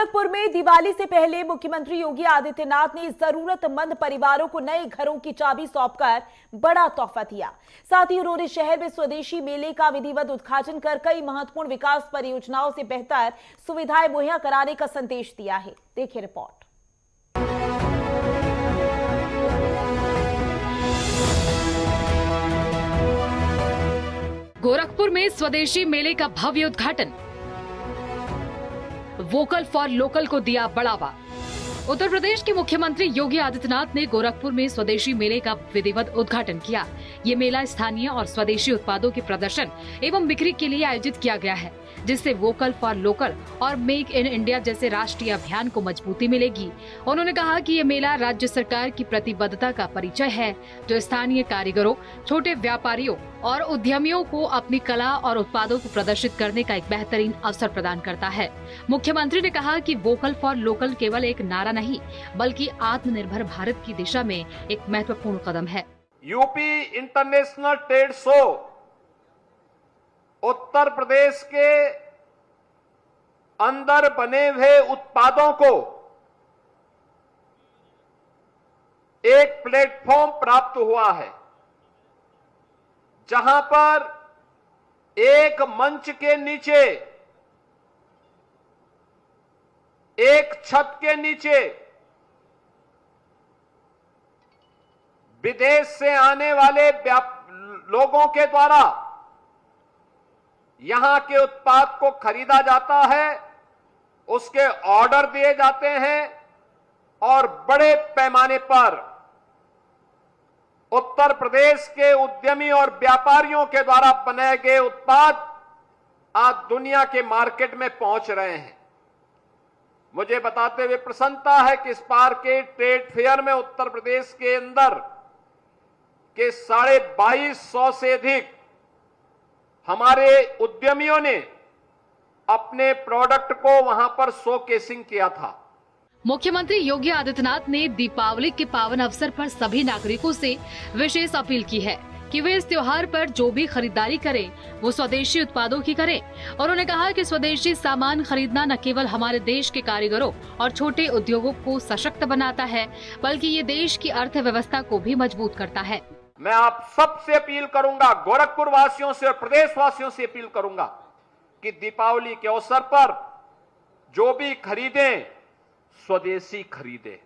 गोरखपुर में दिवाली से पहले मुख्यमंत्री योगी आदित्यनाथ ने जरूरतमंद परिवारों को नए घरों की चाबी सौंपकर बड़ा तोहफा दिया। साथ ही उन्होंने शहर में स्वदेशी मेले का विधिवत उद्घाटन कर कई महत्वपूर्ण विकास परियोजनाओं से बेहतर सुविधाएं मुहैया कराने का संदेश दिया है। देखिए रिपोर्ट। गोरखपुर में स्वदेशी मेले का भव्य उद्घाटन। वोकल फॉर लोकल को दिया बढ़ावा। उत्तर प्रदेश के मुख्यमंत्री योगी आदित्यनाथ ने गोरखपुर में स्वदेशी मेले का विधिवत उद्घाटन किया। ये मेला स्थानीय और स्वदेशी उत्पादों के प्रदर्शन एवं बिक्री के लिए आयोजित किया गया है, जिससे वोकल फॉर लोकल और मेक इन इंडिया जैसे राष्ट्रीय अभियान को मजबूती मिलेगी। उन्होंने कहा कि ये मेला राज्य सरकार की प्रतिबद्धता का परिचय है, जो स्थानीय कारीगरों, छोटे व्यापारियों और उद्यमियों को अपनी कला और उत्पादों को प्रदर्शित करने का एक बेहतरीन अवसर प्रदान करता है। मुख्यमंत्री ने कहा कि वोकल फॉर लोकल केवल एक नारा नहीं, बल्कि आत्मनिर्भर भारत की दिशा में एक महत्वपूर्ण कदम है। UP international trade show Uttar Pradesh के अंदर बने हुए उत्पादों को एक प्लेटफॉर्म प्राप्त हुआ है, जहां पर एक मंच के नीचे, एक छत के नीचे विदेश से आने वाले लोगों के द्वारा यहां के उत्पाद को खरीदा जाता है, उसके ऑर्डर दिए जाते हैं और बड़े पैमाने पर उत्तर प्रदेश के उद्यमी और व्यापारियों के द्वारा बनाए गए उत्पाद आज दुनिया के मार्केट में पहुंच रहे हैं। मुझे बताते हुए प्रसन्नता है कि इस बार के ट्रेड फेयर में उत्तर प्रदेश के अंदर के 2250 से अधिक हमारे उद्यमियों ने अपने प्रोडक्ट को वहां पर शोकेसिंग किया था। मुख्यमंत्री योगी आदित्यनाथ ने दीपावली के पावन अवसर पर सभी नागरिकों से विशेष अपील की है कि वे इस त्योहार पर जो भी खरीदारी करें, वो स्वदेशी उत्पादों की करें। और उन्होंने कहा कि स्वदेशी सामान खरीदना न केवल हमारे देश के कारीगरों और छोटे उद्योगों को सशक्त बनाता है, बल्कि ये देश की अर्थव्यवस्था को भी मजबूत करता है। मैं आप सबसे अपील करूंगा, गोरखपुर वासियों से और प्रदेश वासियों से अपील करूंगा कि दीपावली के अवसर पर जो भी खरीदें, स्वदेशी खरीदें,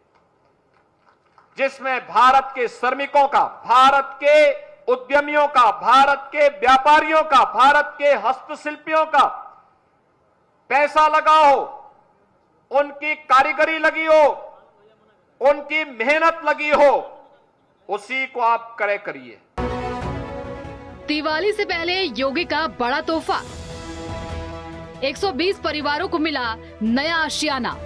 जिसमें भारत के श्रमिकों का, भारत के उद्यमियों का, भारत के व्यापारियों का, भारत के हस्तशिल्पियों का पैसा लगा हो, उनकी कारीगरी लगी हो, उनकी मेहनत लगी हो, उसी को आप करिए। दिवाली से पहले योगी का बड़ा तोहफा। 120 परिवारों को मिला नया आशियाना।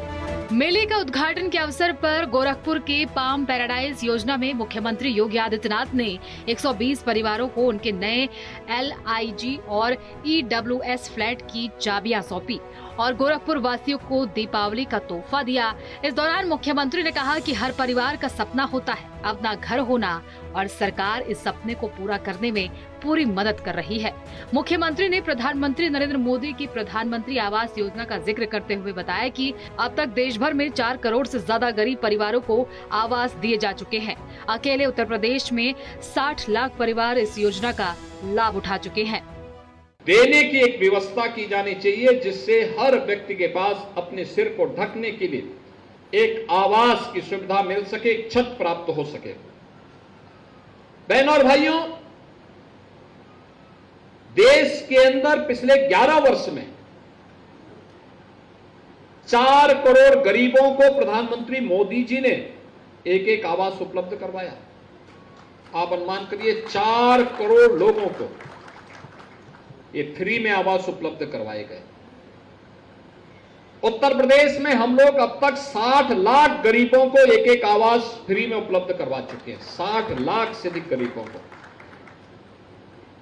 मेले का उद्घाटन के अवसर पर गोरखपुर के पाम पैराडाइज योजना में मुख्यमंत्री योगी आदित्यनाथ ने 120 परिवारों को उनके नए LIG और EWS फ्लैट की चाबियां सौंपी और गोरखपुर वासियों को दीपावली का तोहफा दिया। इस दौरान मुख्यमंत्री ने कहा कि हर परिवार का सपना होता है अपना घर होना, और सरकार इस सपने को पूरा करने में पूरी मदद कर रही है। मुख्यमंत्री ने प्रधानमंत्री नरेंद्र मोदी की प्रधानमंत्री आवास योजना का जिक्र करते हुए बताया कि अब तक देश भर में 4 करोड़ से ज्यादा गरीब परिवारों को आवास दिए जा चुके हैं। अकेले उत्तर प्रदेश में 60 लाख परिवार इस योजना का लाभ उठा चुके हैं। देने की एक व्यवस्था की जानी चाहिए, जिससे हर व्यक्ति के पास अपने सिर को ढकने के लिए एक आवास की सुविधा मिल सके, एक छत प्राप्त हो सके। बहनों और भाइयों, देश के अंदर पिछले 11 वर्ष में 4 करोड़ गरीबों को प्रधानमंत्री मोदी जी ने एक एक आवास उपलब्ध करवाया। आप अनुमान करिए, 4 करोड़ लोगों को ये फ्री में आवास उपलब्ध करवाए गए। उत्तर प्रदेश में हम लोग अब तक 60 लाख गरीबों को एक एक आवास फ्री में उपलब्ध करवा चुके हैं। 60 लाख से अधिक गरीबों को।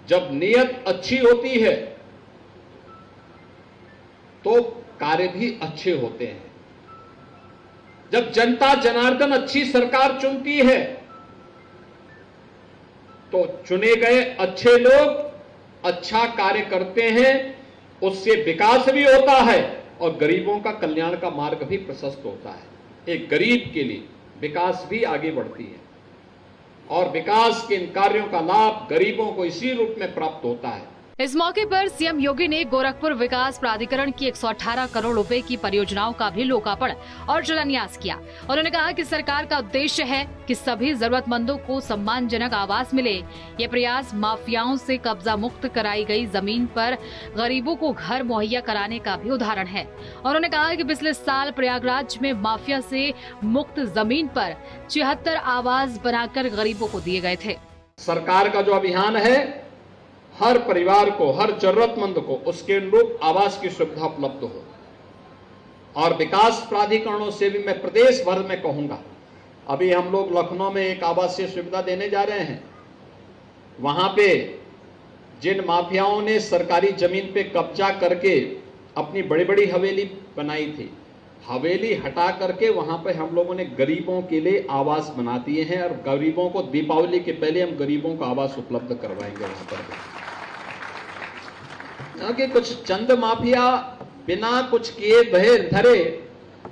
जब नीयत अच्छी होती है तो कार्य भी अच्छे होते हैं। जब जनता जनार्दन अच्छी सरकार चुनती है तो चुने गए अच्छे लोग अच्छा कार्य करते हैं, उससे विकास भी होता है और गरीबों का कल्याण का मार्ग भी प्रशस्त होता है। एक गरीब के लिए विकास भी आगे बढ़ती है और विकास के इन कार्यों का लाभ गरीबों को इसी रूप में प्राप्त होता है। इस मौके पर सीएम योगी ने गोरखपुर विकास प्राधिकरण की 118 करोड़ रुपए की परियोजनाओं का भी लोकार्पण और शिलान्यास किया। उन्होंने कहा कि सरकार का उद्देश्य है कि सभी जरूरतमंदों को सम्मानजनक आवास मिले। ये प्रयास माफियाओं से कब्जा मुक्त कराई गई जमीन पर गरीबों को घर मुहैया कराने का भी उदाहरण है। उन्होंने कहा कि पिछले साल प्रयागराज में माफिया से मुक्त जमीन पर 76 आवास बनाकर गरीबों को दिए गए थे। सरकार का जो अभियान है, हर परिवार को, हर जरूरतमंद को उसके अनुरूप आवास की सुविधा उपलब्ध हो। और विकास प्राधिकरणों से भी मैं प्रदेश भर में कहूंगा, अभी हम लोग लखनऊ में एक आवासीय सुविधा देने जा रहे हैं। वहां पे जिन माफियाओं ने सरकारी जमीन पे कब्जा करके अपनी बड़ी बड़ी हवेली बनाई थी, हवेली हटा करके वहां पे हम लोगों ने गरीबों के लिए आवास बना दिए हैं और गरीबों को दीपावली के पहले हम गरीबों को आवास उपलब्ध करवाएंगे वहां पर। कि कुछ चंद माफिया बिना कुछ किए धरे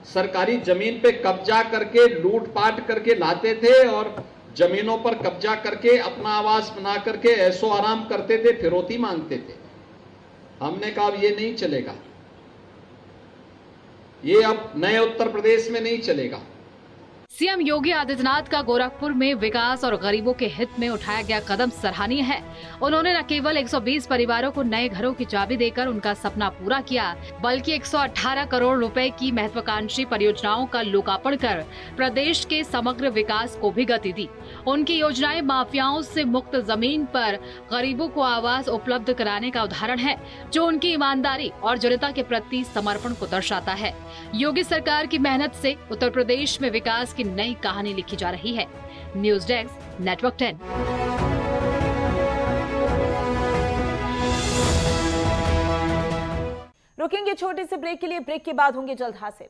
सरकारी जमीन पे कब्जा करके लूटपाट करके लाते थे और जमीनों पर कब्जा करके अपना आवास बना करके ऐसो आराम करते थे, फिरौती मांगते थे। हमने कहा अब ये नहीं चलेगा, ये अब नए उत्तर प्रदेश में नहीं चलेगा। सीएम योगी आदित्यनाथ का गोरखपुर में विकास और गरीबों के हित में उठाया गया कदम सराहनीय है। उन्होंने न केवल 120 परिवारों को नए घरों की चाबी देकर उनका सपना पूरा किया, बल्कि 118 करोड़ रुपए की महत्वाकांक्षी परियोजनाओं का लोकार्पण कर प्रदेश के समग्र विकास को भी गति दी। उनकी योजनाएं माफियाओं से मुक्त जमीन पर गरीबों को आवास उपलब्ध कराने का उदाहरण है, जो उनकी ईमानदारी और जनता के प्रति समर्पण को दर्शाता है। योगी सरकार की मेहनत से उत्तर प्रदेश में विकास की नई कहानी लिखी जा रही है। News desk, network 10। रुकेंगे छोटे से ब्रेक के लिए, ब्रेक के बाद होंगे जल्द हाजिर।